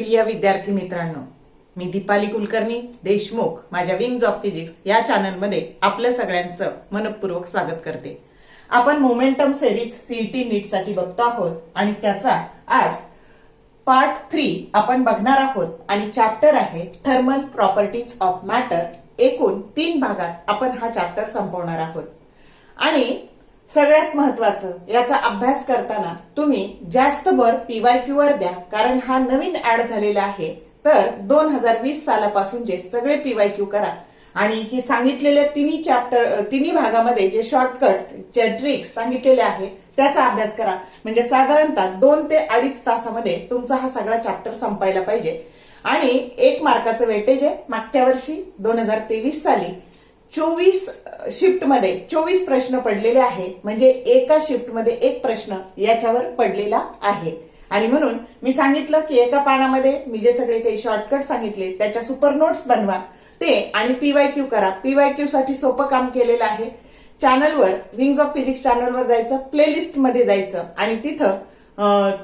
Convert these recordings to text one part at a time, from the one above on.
प्रिय विद्यार्थी मित्रांनो, मी दीपाली कुलकर्णी देशमुख माझ्या विंग्स ऑफ फिजिक्स या चॅनलमध्ये आपल्या सगळ्यांचं मनपूर्वक स्वागत करते। आपण मोमेंटम सिरीज सीईटी नीट साठी बघतो आहोत आणि त्याचा आज पार्ट 3 आपण बघणार आहोत आणि चॅप्टर आहे थर्मल प्रॉपर्टीज ऑफ मॅटर। एकूण 3 भागात आपण हा चॅप्टर संपवणार आहोत आणि सगळ्यात महत्वाचं याचा अभ्यास करताना तुम्ही जास्त भर पीवायक्यू वर द्या, कारण हा नवीन ऍड झालेला आहे। तर 2020 सालापासून जे सगळे पीवायक्यू करा आणि ही सांगितलेल्या तिन्ही भागामध्ये जे शॉर्टकट जे ट्रिक्स सांगितलेले आहे त्याचा अभ्यास करा, म्हणजे साधारणतः 2 ते 2.5 तासामध्ये तुमचा हा सगळा चॅप्टर संपायला पाहिजे। आणि 1 मार्काचं वेटेज आहे। मागच्या वर्षी 2023 साली 24 शिफ्ट मध्ये 24 प्रश्न पडलेले आहे, म्हणजे एका शिफ्ट मध्ये 1 प्रश्न याच्यावर पडलेला आहे। आणि म्हणून मी सांगितलं की एका पानामध्ये मी जे सगळे काही शॉर्टकट सांगितले त्याच्या सुपर नोट्स बनवा ते आणि पीवायक्यू करा। पीवायक्यू साठी सोपं काम केलेलं आहे। चॅनलवर विंग्स ऑफ फिजिक्स चॅनलवर जायचं, प्लेलिस्ट मध्ये जायचं आणि तिथं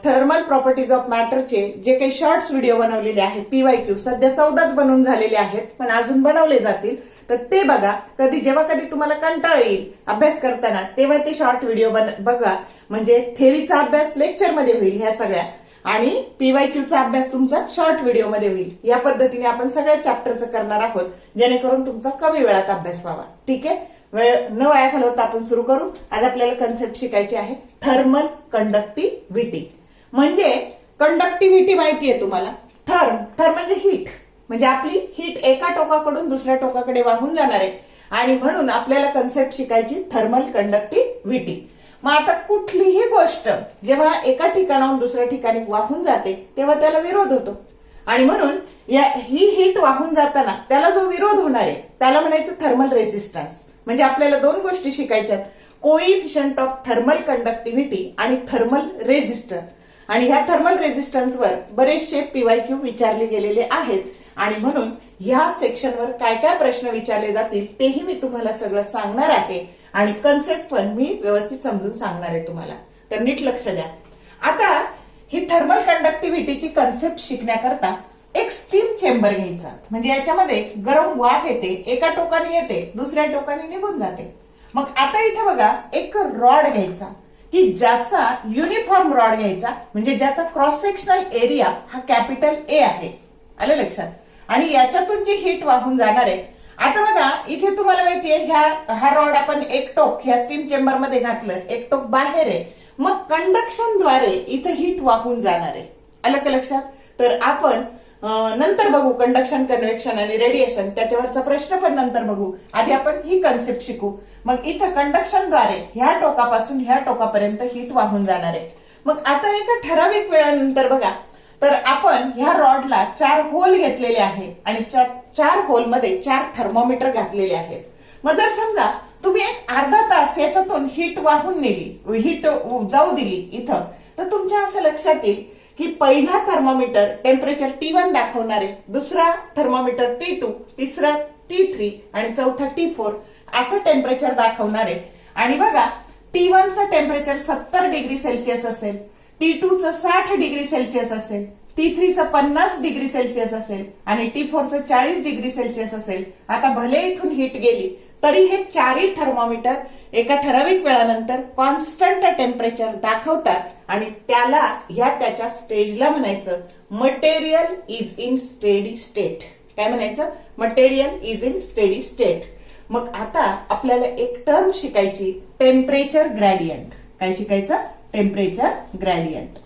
थर्मल प्रॉपर्टीज ऑफ मॅटरचे जे काही शॉर्ट्स व्हिडिओ बनवलेले आहेत पीवायक्यू सध्या 14च बनवून झालेले आहेत, पण अजून बनवले जातील, तर ते बघा। जेव्हा कधी तुम्हाला कंटाळा येईल अभ्यास करताना तेव्हा ते शॉर्ट व्हिडिओ बघा, म्हणजे थेअरीचा अभ्यास लेक्चर मध्ये होईल ह्या सगळ्या आणि पीवायक्यूचा अभ्यास तुमचा शॉर्ट व्हिडिओ मध्ये होईल। या पद्धतीने आपण सगळ्या चॅप्टरचं करणार आहोत, जेणेकरून तुमचा कमी वेळात अभ्यास व्हावा। ठीक आहे, वेळ न वाया घालवता आपण सुरू करू। आज आपल्याला कन्सेप्ट शिकायची आहे थर्मल कंडक्टिव्हिटी। म्हणजे कंडक्टिव्हिटी माहितीये तुम्हाला, थर्म म्हणजे हीट, म्हणजे आपली हीट एका टोकाकडून दुसऱ्या टोकाकडे वाहून जाणार आहे आणि म्हणून आपल्याला कन्सेप्ट शिकायची थर्मल कंडक्टिव्हिटी। मग आता कुठलीही गोष्ट जेव्हा एका ठिकाणाहून दुसऱ्या ठिकाणी वाहून जाते तेव्हा त्याला विरोध होतो आणि म्हणून ही हीट वाहून जाताना त्याला जो विरोध होणार आहे त्याला म्हणायचं थर्मल रेझिस्टन्स। म्हणजे आपल्याला 2 गोष्टी शिकायच्यात, कोइफिशियंट ऑफ थर्मल कंडक्टिव्हिटी आणि थर्मल रेझिस्टर। आणि ह्या थर्मल रेझिस्टन्सवर बरेचसे पीवायक्यू विचारले गेलेले आहेत आणि म्हणून ह्या सेक्शनवर काय काय प्रश्न विचारले जातील तेही मी तुम्हाला सगळं सांगणार आहे आणि कन्सेप्ट पण मी व्यवस्थित समजून सांगणार आहे तुम्हाला, तर नीट लक्ष द्या। आता ही थर्मल कंडक्टिव्हिटीची कन्सेप्ट शिकण्याकरता एक स्टीम चेंबर घ्यायचा, म्हणजे याच्यामध्ये गरम वाफ येते, एका टोकाने येते दुसऱ्या टोकाने निघून जाते। मग आता इथे बघा एक रॉड घ्यायचा की ज्याचा युनिफॉर्म रॉड घ्यायचा, म्हणजे ज्याचा क्रॉस सेक्शनल एरिया हा कॅपिटल ए आहे, आलं लक्षात, आणि याच्यातून जी हीट वाहून जाणार आहे। आता बघा इथे तुम्हाला माहितीये हा रॉड आपण एक टोक ह्या स्टीम चेंबर मध्ये घातलं, एक टोक बाहेर आहे, मग कंडक्शनद्वारे इथे हीट वाहून जाणार आहे, आलं का लक्षात। तर आपण नंतर बघू कंडक्शन, कन्व्हेक्शन आणि रेडिएशन, त्याच्यावरचा प्रश्न पण नंतर बघू, आधी आपण ही कन्सेप्ट शिकू। मग इथं कंडक्शनद्वारे ह्या टोकापासून ह्या टोकापर्यंत हीट वाहून जाणार आहे। मग आता एका ठराविक वेळानंतर बघा, तर आपण ह्या रॉडला 4 होल घेतलेले आहे आणि 4 होल मध्ये 4 थर्मोमीटर घातलेले आहेत। मग जर समजा तुम्ही एक अर्धा तास याच्यातून हीट वाहून नेली, हीट जाऊ दिली इथं, तर तुमच्या असं लक्षात येईल की पहिला थर्मोमीटर टेम्परेचर T1 दाखवणार आहे, दुसरा थर्मोमीटर T2, तिसरा T3 आणि चौथा T4 असं टेम्परेचर दाखवणार आहे। आणि बघा T1 चं टेम्परेचर 70 डिग्री सेल्सिअस असेल, T2 चं 60 डिग्री सेल्सिअस असेल, T3 चं 50 डिग्री सेल्सिअस असेल आणि T4 चं 40 डिग्री सेल्सिअस असेल। आता भले इथून हीट गेली तरी हे 4ही थर्मोमीटर एका ठराविक वेळानंतर कॉन्स्टंट टेम्परेचर दाखवतात आणि त्याच्या स्टेजला म्हणायचं material is in steady state. काय म्हणायचं? Material is in steady state. मग आता आपल्याला एक टर्म शिकायची, टेम्परेचर ग्रेडियंट। काय शिकायचं? Temperature gradient.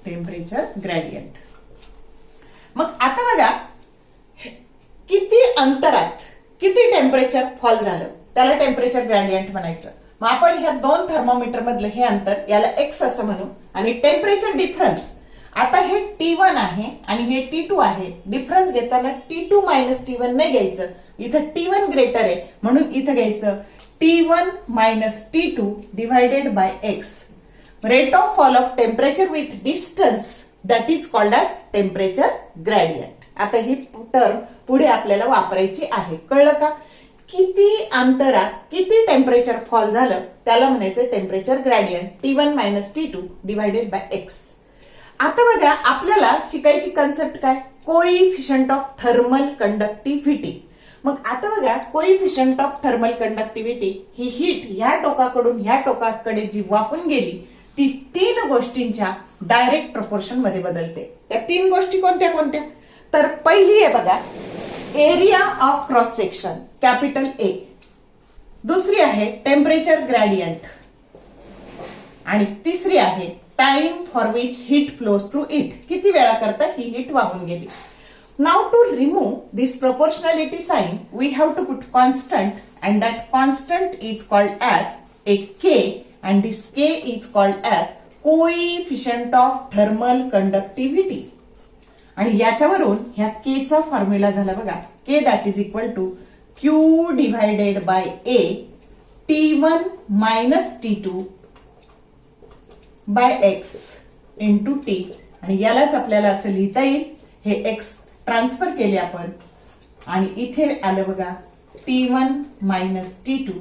Temperature gradient. मग आता बघा किती अंतरात किती टेम्परेचर फॉल झालं त्याला टेम्परेचर ग्रेडियंट म्हणायचं। मग आपण ह्या 2 थर्मोमीटर मधलं हे अंतर याला x असं म्हणू आणि टेम्परेचर डिफरन्स, आता हे T1 आहे आणि हे T2 आहे, डिफरन्स घेताना T2 मायनस T1 नाही घ्यायचं, इथं T1 ग्रेटर आहे म्हणून इथं घ्यायचं T1 minus T2 divided by x, rate of fall of temperature with distance that is called as temperature gradient. आता ही टर्म पुढे आपल्याला वापरायची आहे, कळलं का? किती अंतरात किती टेम्परेचर फॉल झालं त्याला म्हणायचं temperature gradient, T1 minus T2 divided by x। आता बघा आपल्याला शिकायची कन्सेप्ट काय, कोइफिशियंट ऑफ थर्मल कंडक्टिव्हिटी. मग आता बघा coefficient of thermal conductivity he heat ह्या टोकाकडून ह्या टोकाकडे जी वाहून गेली ती तीन गोष्टींच्या डायरेक्ट प्रपोर्शन मध्ये बदलते. त्या तीन गोष्टी कोणत्या कोणत्या, तर पहिली आहे बघा area of cross section capital ए, दुसरी आहे टेम्परेचर ग्रेडियंट आणि तिसरी आहे time for which heat flows through it, किती वेळा करता ही हीट वाहून गेली. Now to remove this proportionality sign, we have to put constant, and that constant is called as a K, and this K is called as coefficient of thermal conductivity. आणि याच्यावरून ह्या K चा formula झाला बघा, K that is equal to Q divided by A T1 minus T2 by X into T. आणि यालाच आपल्याला असं लिहिता येईल, हे X ट्रान्सफर केले आपण आणि इथे आलं बघा T1 minus T2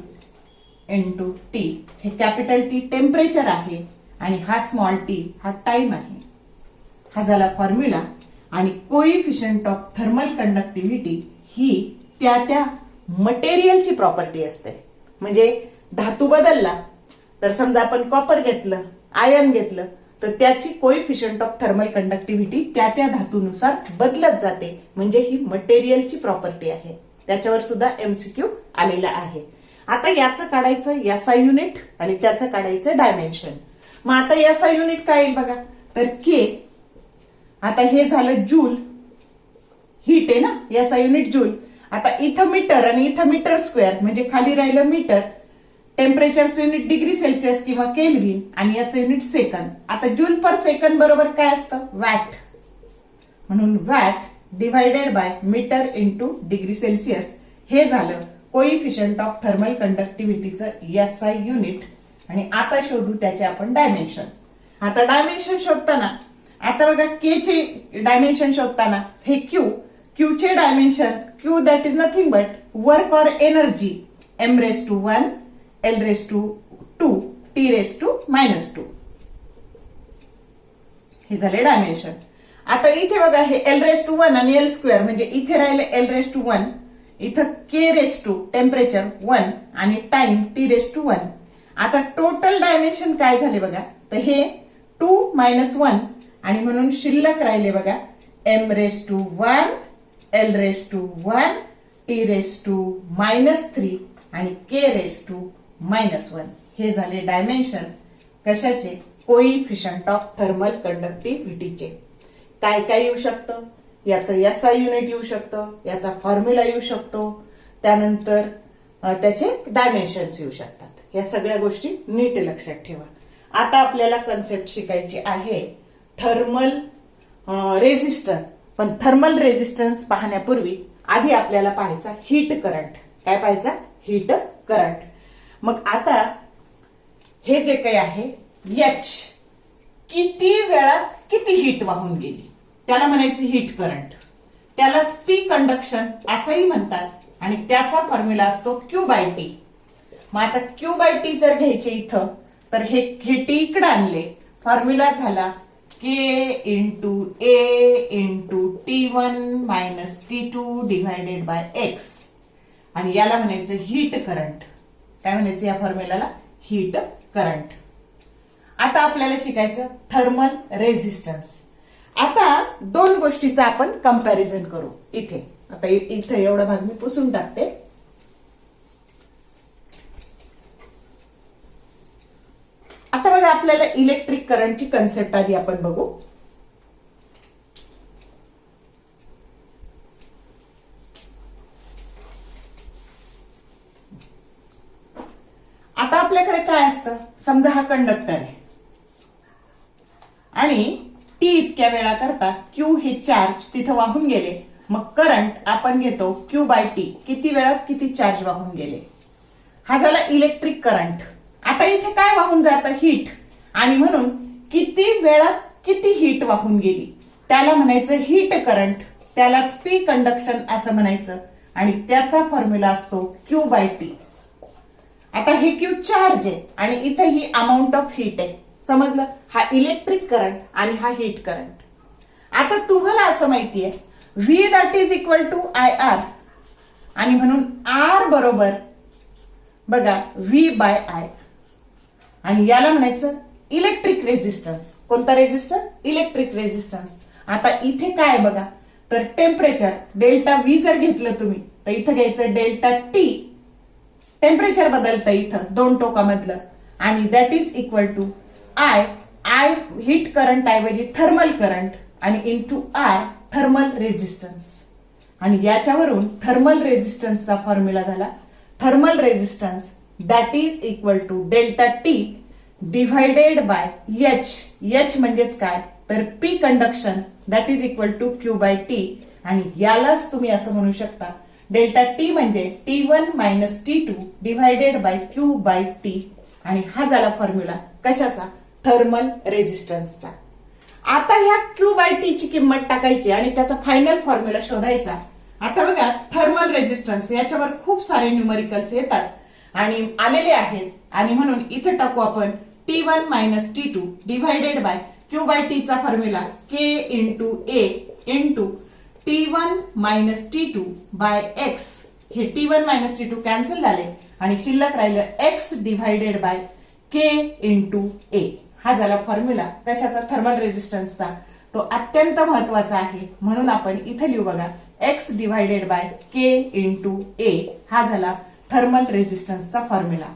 into T. हे कॅपिटल T टेम्परेचर आहे आणि हा स्मॉल t हा टाइम आहे. हा झाला फॉर्म्युला. आणि कोइफिशियंट ऑफ थर्मल कंडक्टिव्हिटी ही त्या मटेरियलची प्रॉपर्टी असते. म्हणजे धातू बदलला तर समजा आपण कॉपर घेतलं, आयर्न घेतलं, तर त्याची कोइफिशियंट ऑफ थर्मल कंडक्टिव्हिटी त्या धातूनुसार बदलत जाते. म्हणजे ही मटेरियलची प्रॉपर्टी आहे. त्याच्यावर सुद्धा एमसीक्यू आलेला आहे. आता याचं काढायचं एसआय युनिट आणि त्याचं काढायचं डायमेन्शन. मग आता एसआय युनिट काय येईल बघा, तर के. आता हे झालं जूल, हीट आहे ना, एसआय युनिट जूल. आता इथं मीटर आणि इथं मीटर स्क्वेअर, म्हणजे खाली राहिलं मीटर. टेम्परेचरचं युनिट डिग्री सेल्सिअस किंवा केल्व्हिन आणि याचं युनिट सेकंद. आता जूल पर सेकंद बरोबर काय असतं, वॅट. म्हणून watt divided by metre into degree Celsius. हे झालं कोइफिशियंट ऑफ थर्मल कंडक्टिव्हिटीचं एसआय युनिट. आणि आता शोधू त्याचे आपण डायमेन्शन. आता डायमेन्शन शोधताना आता बघा के चे डायमेन्शन शोधताना हे क्यू चे dimension, Q that is nothing but work or energy, m raised to 1 L raised to 2 T raised to -2. हे झाले डायमेन्शन. आता इथे बघा हे L raised to 1 आणि L स्क्वेअर, म्हणजे इथे राहिले L raised to 1, इथं K raised to टेम्परेचर 1 आणि टाइम T raised to 1. आता टोटल डायमेन्शन काय झाले बघा, तर हे 2 - 1 आणि म्हणून शिल्लक राहिले बघा m raised to 1 L raised to 1 T raised to -3 आणि K raised to -1. हे झाले डायमेन्शन कशाचे, कोइफिशियंट ऑफ थर्मल कंडक्टिव्हिटीचे. काय काय येऊ शकतं, याचं एसआय युनिट येऊ शकतं, याचा फॉर्म्युला येऊ शकतो, त्यानंतर त्याचे डायमेन्शन्स येऊ शकतात. या सगळ्या गोष्टी नीट लक्षात ठेवा. आता आपल्याला कन्सेप्ट शिकायची आहे थर्मल रेझिस्टन्स. पण थर्मल रेझिस्टन्स पाहण्यापूर्वी आधी आपल्याला पाहायचा हीट करंट. काय पाहायचा, हीट करंट. मग आता हे जे काही आहे एच, किती वेळात किती हीट वाहून गेली, त्याला म्हणायचं हीट करंट. त्यालाच पी कंडक्शन असंही म्हणतात आणि त्याचा फॉर्म्युला असतो क्यू बाय टी. मग आता क्यू बाय टी जर घ्यायचे इथं, तर हे टी इकडे आणले, फॉर्म्युला झाला K into A into T1 minus T2 divided by X. आणि याला म्हणायचं हीट करंट. काय म्हणायचं या फॉर्म्युलाला, हीट करंट. आता आपल्याला शिकायचं थर्मल रेझिस्टन्स. आता दोन गोष्टीचा आपण कंपॅरिझन करू. इथे आता इथे एवढा भाग मी पुसून टाकते. आता बघा आपल्याला इलेक्ट्रिक करंटची कन्सेप्ट आधी आपण बघू. आता आपल्याकडे काय असतं, समजा हा कंडक्टर आहे आणि टी इतक्या वेळा करता क्यू हे चार्ज तिथं वाहून गेले. मग करंट आपण घेतो क्यू बाय टी, किती वेळात किती चार्ज वाहून गेले. हा झाला इलेक्ट्रिक करंट. आता इथे काय वाहून जातं, हीट. आणि म्हणून किती वेळात किती हीट वाहून गेली त्याला म्हणायचं हीट करंट. त्यालाच पी कंडक्शन असं म्हणायचं आणि त्याचा फॉर्म्युला असतो क्यू बाय टी. आता हे क्यू चार्ज आहे आणि इथे ही अमाऊंट ऑफ हीट आहे. समजलं? हा इलेक्ट्रिक करंट आणि हा हीट करंट. आता तुम्हाला असं माहितीये V that is equal to I R, आणि म्हणून आर बरोबर बघा व्ही बाय आय, आणि याला म्हणायचं इलेक्ट्रिक रेझिस्टन्स. कोणता रेझिस्टर? Electric resistance. आता इथे काय बघा, तर टेम्परेचर डेल्टा व्ही जर घेतलं तुम्ही तर इथं घ्यायचं डेल्टा टी, टेम्परेचर बदलतं इथं दोन टोकामधलं, आणि that is equal to I, I heat current ऐवजी थर्मल करंट, आणि इंटू आर थर्मल रेझिस्टन्स. आणि याच्यावरून थर्मल रेझिस्टन्सचा फॉर्म्युला झाला thermal resistance that is equal to delta T divided by H. H म्हणजेच काय, तर P conduction that is equal to Q by T, आणि यालाच तुम्ही असं म्हणू शकता डेल्टा टी म्हणजे T1 minus T2 divided by Q by T, आणि हा झाला फॉर्म्युला कशाचा? थर्मल रेझिस्टन्सचा. आता ह्या क्यू बाय टी ची किंमत टाकायची आणि त्याचा फायनल फॉर्म्युला शोधायचा. आता बघा थर्मल रेझिस्टन्स याच्यावर खूप सारे न्यूमरिकल्स येतात आणि आलेले आहेत, आणि म्हणून इथे टाकू आपण T1 minus T2 divided by Q by T चा formula K into A into T1 minus T2 by X. हे T1 मायनस T2 कॅन्सल झाले आणि शिल्लक राहिलं X divided by K into A. हा झाला फॉर्म्युला कशाचा? थर्मल रेझिस्टन्सचा. तो अत्यंत महत्वाचा आहे, म्हणून आपण इथे लिहू बघा X divided by K into A. हा झाला थर्मल रेझिस्टन्सचा फॉर्म्युला.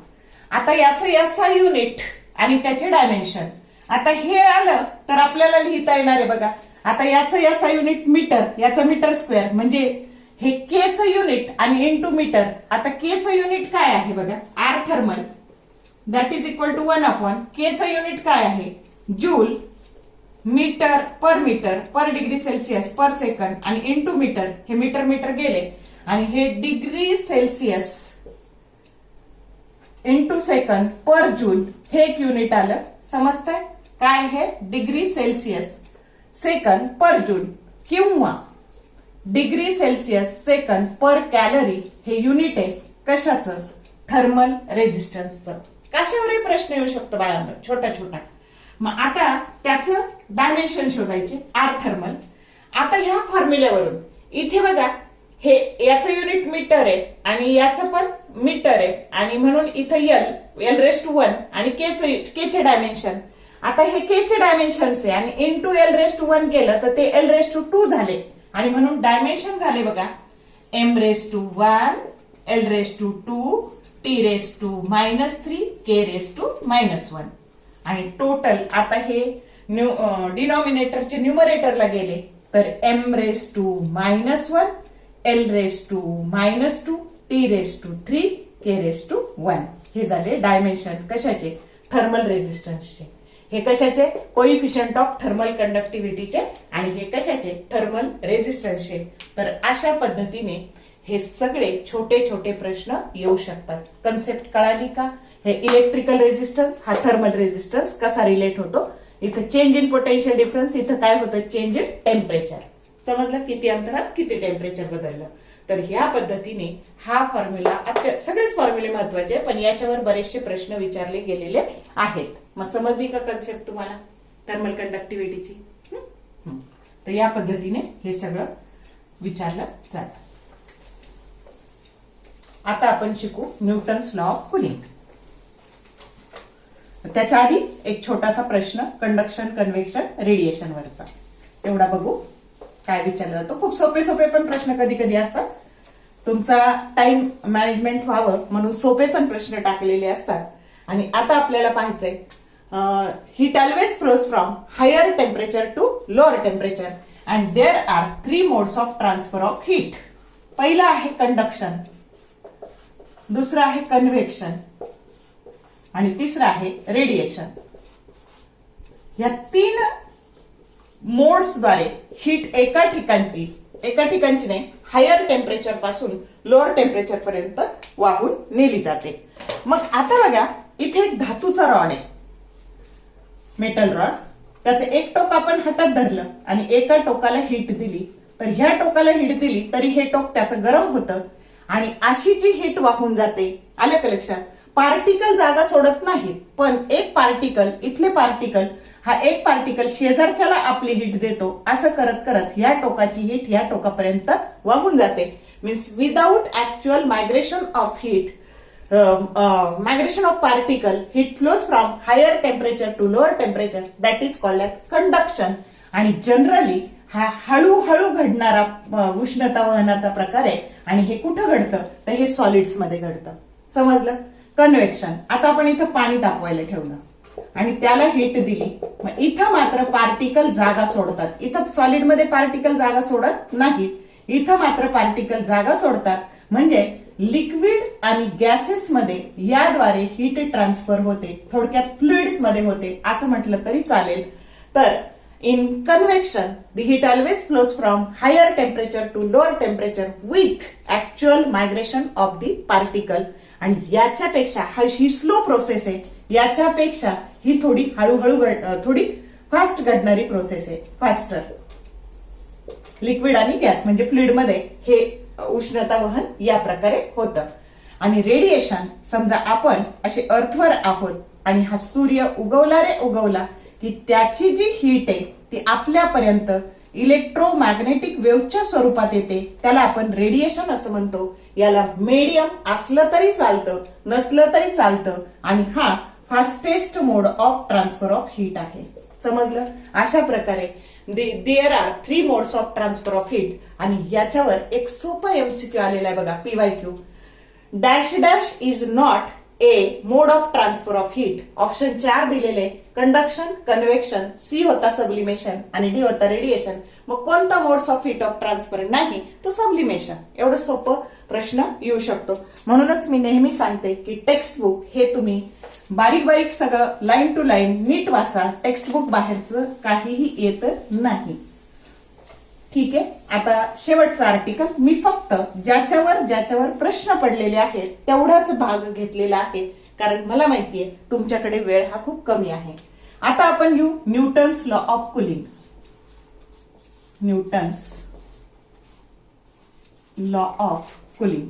आता याचं SI युनिट आणि त्याचे डायमेन्शन. आता हे आलं तर आपल्याला लिहिता येणार आहे बघा. आता याचं SI युनिट मीटर, याचं मीटर स्क्वेअर, म्हणजे हे K चं युनिट आणि इंटू मीटर. आता K चं युनिट काय आहे बघा, R thermal that is equal to 1 upon K चं युनिट काय आहे, joule metre per degree Celsius per second, आणि इंटू मीटर, हे मीटर मीटर गेले, आणि हे degree Celsius into second per joule, हे एक युनिट आलं. समजतंय काय हे? Degree Celsius second per joule, किंवा डिग्री सेल्सिअस सेकंड पर कॅलरी, हे युनिट आहे कशाचं? थर्मल रेझिस्टन्सचं. कशावरही प्रश्न येऊ शकतो बाळांनो, छोटा छोटा. मग आता त्याचं डायमेन्शन शोधायचे, आर थर्मल. आता ह्या फॉर्म्युल्यावरून इथे बघा हे याचं युनिट मीटर आहे आणि याचं पण मीटर आहे, आणि म्हणून इथं एल रेस टू 1 आणि के चे डायमेन्शन. आता हे के चे डायमेन्शन्स आहे आणि इंटू एल रेस टू 1 केलं तर ते एल रेस टू 2 झाले, आणि म्हणून डायमेन्शन झाले बघा M raise to 1, L raise to 2, T raise to -3, K raise to -1. आणि टोटल आता हे डिनॉमिनेटरचे न्यूमरेटरला गेले तर M raise to -1, L raise to -2, T raise to 3, K raise to 1. हे झाले डायमेन्शन कशाचे? थर्मल रेझिस्टन्सचे. हे कशाचे? कोइफिशियंट ऑफ थर्मल कंडक्टिव्हिटीचे, आणि हे कशाचे? थर्मल रेझिस्टन्सचे. तर अशा पद्धतीने हे सगळे छोटे छोटे प्रश्न येऊ शकतात. कन्सेप्ट कळाली का? हे इलेक्ट्रिकल रेझिस्टन्स हा थर्मल रेझिस्टन्स कसा रिलेट होतो. इथं चेंज इन पोटेन्शियल डिफरन्स, इथं काय होतं? Change in temperature. समजलं? किती अंतरात किती टेम्परेचर बदललं. तर ह्या पद्धतीने हा फॉर्म्युला, सगळेच फॉर्म्युले महत्वाचे, पण याच्यावर बरेचसे प्रश्न विचारले गेलेले आहेत. मग समजली का कन्सेप्ट तुम्हाला थर्मल कंडक्टिव्हिटीची? तर या पद्धतीने हे सगळं विचारलं जातं. आता आपण शिकू न्यूटन्स लॉ ऑफ कुलिंग. त्याच्या आधी एक छोटासा प्रश्न कंडक्शन, कन्व्हेक्शन, रेडिएशन वरचा एवढा बघू काय विचारला जातो. खूप सोपे सोपे पण प्रश्न कधी कधी असतात. तुमचा टाइम मॅनेजमेंट व्हावं म्हणून सोपे पण प्रश्न टाकलेले असतात. आणि आता आपल्याला पाहायचंय heat always flows from higher temperature to lower temperature and there are 3 modes of transfer of heat. पहिला आहे कंडक्शन, दुसरा आहे कन्व्हेक्शन, आणि तिसरा आहे रेडिएशन. या 3 मोड्सद्वारे हीट एका ठिकाणची नाही, हायर टेम्परेचर पासून लोअर टेम्परेचर पर्यंत वाहून नेली जाते. मग आता बघा इथे एक धातूचा रॉड आहे, मेटल रॉड. त्याचं एक टोक आपण हातात धरलं आणि एका टोकाला हीट दिली, तर ह्या टोकाला हीट दिली तरी हे टोक त्याचं गरम होतं, आणि अशी जी हीट वाहून जाते, आलं का लक्षात? पार्टिकल जागा सोडत नाही, पण एक पार्टिकल, इथले पार्टिकल, हा एक पार्टिकल शेजारच्याला आपली हिट देतो. असं करत करत या टोकाची हिट या टोकापर्यंत वाहून जाते. Means without actual migration of hit, migration of particle, heat flows from higher temperature to lower temperature, that is called as conduction. आणि जनरली हा हळूहळू घडणारा उष्णता वहनाचा प्रकार आहे. आणि हे कुठं घडतं तर हे सॉलिड्स मध्ये घडतं. समजलं? कन्व्हेक्शन. आता आपण इथं पाणी तापवायला ठेवलं आणि त्याला हिट दिली, मग इथं मात्र पार्टिकल जागा सोडतात. इथं सॉलिड मध्ये पार्टिकल जागा सोडत नाही, इथं मात्र पार्टिकल जागा सोडतात. म्हणजे लिक्विड आणि गॅसेस मध्ये याद्वारे हीट ट्रान्सफर होते, थोडक्यात फ्लुइड्स मध्ये होते असं म्हटलं तरी चालेल. तर in convection the heat always flows from higher temperature to lower temperature with actual migration of the particle. आणि याच्यापेक्षा ही स्लो प्रोसेस आहे, याच्यापेक्षा ही थोडी हळूहळू थोडी फास्ट घडणारी प्रोसेस आहे. फास्टर लिक्विड आणि गॅस म्हणजे फ्लुइड मध्ये हे उष्णता वहन या प्रकारे होतं. आणि रेडिएशन, समजा आपण असे अर्थवर आहोत आणि हा सूर्य उगवला रे उगवला की त्याची जी हीट आहे ती आपल्यापर्यंत इलेक्ट्रोमॅग्नेटिक वेव्हच्या स्वरूपात येते, त्याला आपण रेडिएशन असं म्हणतो. याला मीडियम असलं तरी चालतं, नसलं तरी चालतं. आणि हा fastest mode of transfer of heat आहे. समजलं? अशा प्रकारे there are 3 modes of transfer of heat. आणि याच्यावर एक सोपं एमसीक्यू आलेला आहे बघा, PYQ. Dash dash is not a mode of transfer of heat. Option 4 दिलेले, कंडक्शन, कन्व्हेक्शन, सी होता सब्लिमेशन आणि डी होता रेडिएशन. मग कोणता modes of heat of transfer नाही तर सब्लिमेशन. एवढं सोपं प्रश्न येऊ शकतो. म्हणूनच मी नेहमी सांगते की टेक्स्ट बुक हे तुम्ही बारीक बारीक सगळं लाईन टू लाईन नीट वाचा. टेक्स्ट बुक बाहेरचं काहीही येत नाही. ठीक आहे. आता शेवटचा आर्टिकल मी फक्त ज्याच्यावर प्रश्न पडलेले आहेत तेवढाच भाग घेतलेला आहे, कारण मला माहितीये तुमच्याकडे वेळ हा खूप कमी आहे. आता आपण घेऊ Newton's law of cooling. Newton's law of cooling.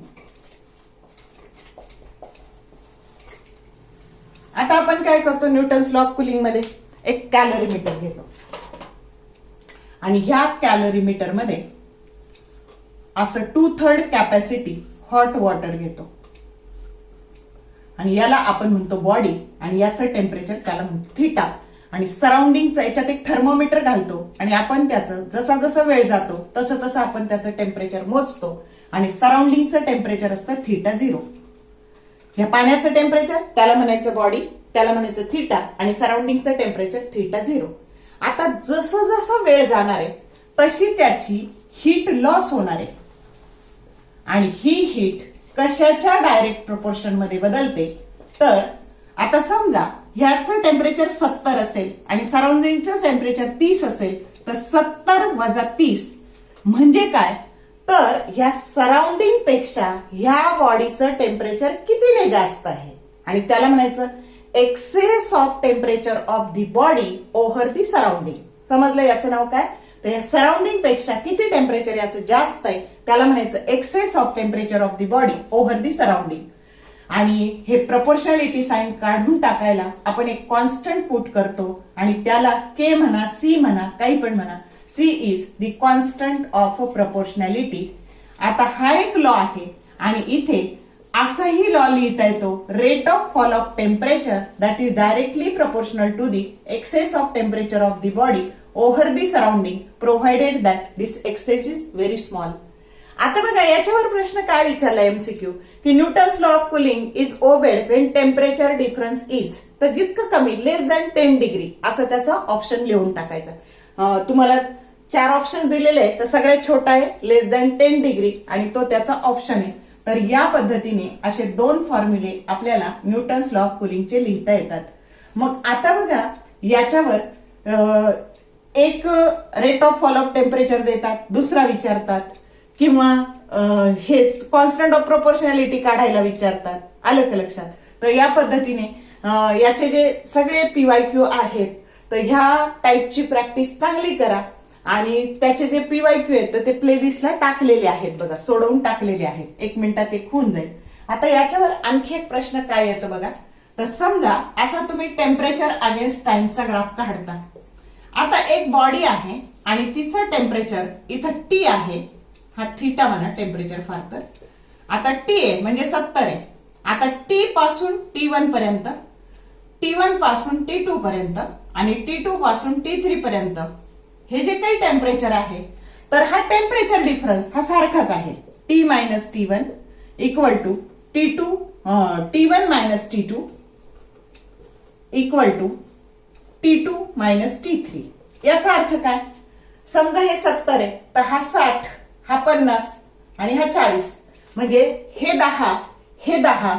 आता आपण काय करतो न्यूटन्स लॉ ऑफ कुलिंग मध्ये एक कॅलरीमीटर घेतो आणि ह्या कॅलरीमीटर मध्ये असं 2/3 कॅपॅसिटी हॉट वॉटर घेतो आणि याला आपण म्हणतो बॉडी आणि याचं टेम्परेचर त्याला म्हणतो थीटा. आणि सराउंडिंगचं याच्यात एक थर्मोमीटर घालतो आणि आपण त्याचं जसा जसा वेळ जातो तसं तसं आपण त्याचं टेम्परेचर मोजतो आणि सराउंडिंगचं टेम्परेचर असतं थीटा 0. या पाण्याचं टेम्परेचर त्याला म्हणायचं बॉडी, त्याला म्हणायचं थीटा आणि सराउंडिंगचं टेम्परेचर थीटा 0. आता जसं जसं वेळ जाणार आहे तशी त्याची हीट लॉस होणार आहे आणि ही हीट कशाच्या डायरेक्ट प्रोपोर्शन मध्ये बदलते. तर आता समजा ह्याचं टेम्परेचर 70 असेल आणि सराउंडिंगचं टेम्परेचर 30 असेल तर 70 वजा 30 म्हणजे काय, तर ह्या सराउंडिंग पेक्षा ह्या बॉडीचं टेम्परेचर कितीने जास्त आहे आणि त्याला म्हणायचं excess of temperature of the body over the surrounding. समजलं याचं नाव काय, तर या सराउंडिंग पेक्षा किती टेम्परेचर याचं जास्त आहे त्याला म्हणायचं excess of temperature of the body over the surrounding. आणि हे प्रपोर्शनॅलिटी साइन काढून टाकायला आपण एक कॉन्स्टंट पुट करतो आणि त्याला के म्हणा, सी म्हणा, काही पण म्हणा. C is the constant of proportionality. आता हा एक लॉ आहे आणि इथे असाही लॉ लिहिता येतो, rate of fall of temperature that is directly proportional to the excess of temperature of the body over the surrounding provided that this excess is very small. आता बघा याच्यावर प्रश्न काय विचारला एमसीक्यू की Newton's law of cooling is obeyed when temperature difference is. तर जितकं कमी लेस दॅन 10 डिग्री असं त्याचा ऑप्शन लिहून टाकायचं. तुम्हाला 4 ऑप्शन दिलेले आहेत तर सगळ्यात छोटा आहे लेस दॅन 10 डिग्री आणि तो त्याचा ऑप्शन आहे. तर या पद्धतीने असे 2 फॉर्म्युले आपल्याला न्यूटन्स लॉ ऑफ कुलिंगचे लिहिता येतात. मग आता बघा याच्यावर एक rate of fall of temperature देतात, दुसरा विचारतात किंवा हे कॉन्स्टंट ऑफ प्रोपोर्शनॅलिटी काढायला विचारतात. आलं का लक्षात? तर या पद्धतीने याचे जे सगळे पीवायक्यू आहेत तर ह्या टाईपची प्रॅक्टिस चांगली करा आणि त्याचे जे पीवायक्यू आहेत तर ते प्लेलिस्टला टाकलेले आहेत बघा, सोडवून टाकलेले आहेत. 1 मिनिटात एक होऊन जाईल. आता याच्यावर आणखी एक प्रश्न काय येतो बघा. तर समजा असा तुम्ही टेम्परेचर अगेन्स्ट टाइमचा ग्राफ काढता. आता एक बॉडी आहे आणि तिचं टेम्परेचर इथं टी आहे, हा थीटा म्हणा टेम्परेचर फार तर. आता टी आहे म्हणजे 70 आहे. आता टी पासून T1 पर्यंत, T1 पासून T2 पर्यंत आणि T2 पासून T3 पर्यंत हे जे काही टेम्परेचर आहे, तर हा टेम्परेचर डिफरन्स हा सारखाच आहे. T minus T1 equal to T1 minus T2 equal to T2 minus T3. याचा अर्थ काय? समजा हे 70 आहे तर हा 60, हा 50 आणि हा 40, म्हणजे हे 10, हे 10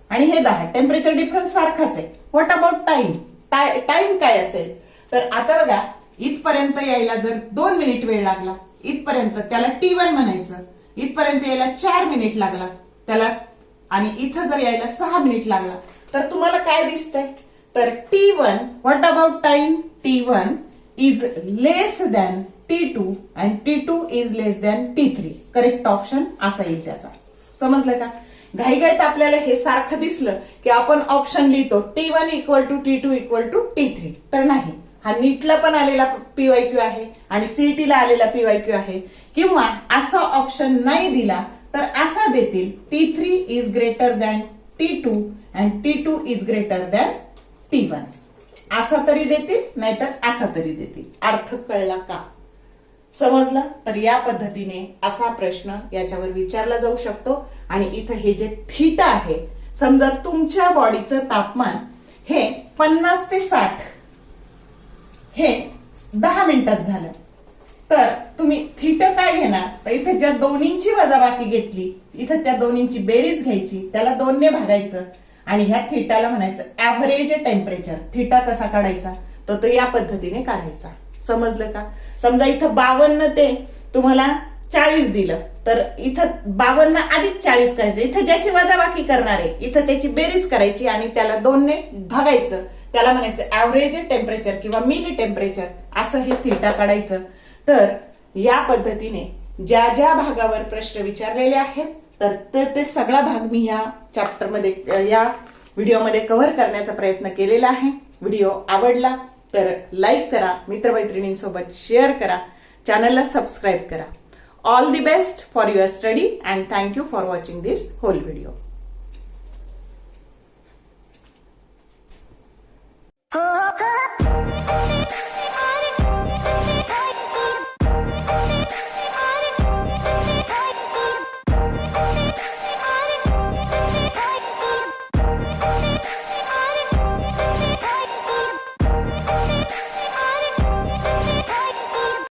आणि हे 10. टेम्परेचर डिफरन्स सारखाच आहे. What about time? टाइम काय असेल? तर आता बघा, इथपर्यंत यायला जर 2 मिनिट वेळ लागला, इथपर्यंत त्याला T1 म्हणायचं. इथपर्यंत यायला 4 मिनिट लागला त्याला, आणि इथं जर यायला 6 मिनिट लागला, तर तुम्हाला काय दिसतंय? तर T1, what about time? T1 is less than T2 and T2 is less than T3. Correct option असा येईल त्याचा. समजलं का? घाईघाईत आपल्याला हे सारखं दिसलं की आपण ऑप्शन लिहितो T1 equal to T2 equal to T3. तर नाही, हा नीटला पण आलेला PYQ आहे आणि सीईटीला आलेला PYQ आहे. किंवा असा ऑप्शन नाही दिला तर असा देतील T3 is greater than T2 and T2 is greater than T1. असा तरी देतील, नाहीतर असा तरी देतील. अर्थ कळला का? समजलं? तर या पद्धतीने असा प्रश्न याच्यावर विचारला जाऊ शकतो. आणि इथं हे जे थीटा आहे, समजा तुमच्या बॉडीचं तापमान हे 50 ते 60 हे 10 मिनिटात झालं, तर तुम्ही थीटा काय घेणार? तर इथे ज्या दोन्हींची वजाबाकी घेतली, इथं त्या दोन्हींची बेरीज घ्यायची, त्याला 2 ने भागायचं आणि ह्या थीटाला म्हणायचं ऍव्हरेज टेम्परेचर. थीटा कसा काढायचा? तर तो या पद्धतीने काढायचा. समजलं का? समजा इथं 52 ते तुम्हाला 40 दिलं, तर इथं 52 अधिक 40 करायचं. इथं ज्याची वजाबाकी करणार आहे, इथं त्याची बेरीज करायची आणि त्याला 2 ने भागायचं. त्याला म्हणायचं ऍव्हरेज टेम्परेचर किंवा मिनी टेम्परेचर, असं हे थीटा काढायचं. तर या पद्धतीने ज्या ज्या भागावर प्रश्न विचारलेले आहेत, तर ते सगळा भाग मी या चॅप्टरमध्ये, या व्हिडिओमध्ये कव्हर करण्याचा प्रयत्न केलेला आहे. व्हिडिओ आवडला तर लाईक करा, मित्रमैत्रिणींसोबत शेअर करा, चॅनलला सबस्क्राईब करा. All the best for your study and thank you for watching this whole video.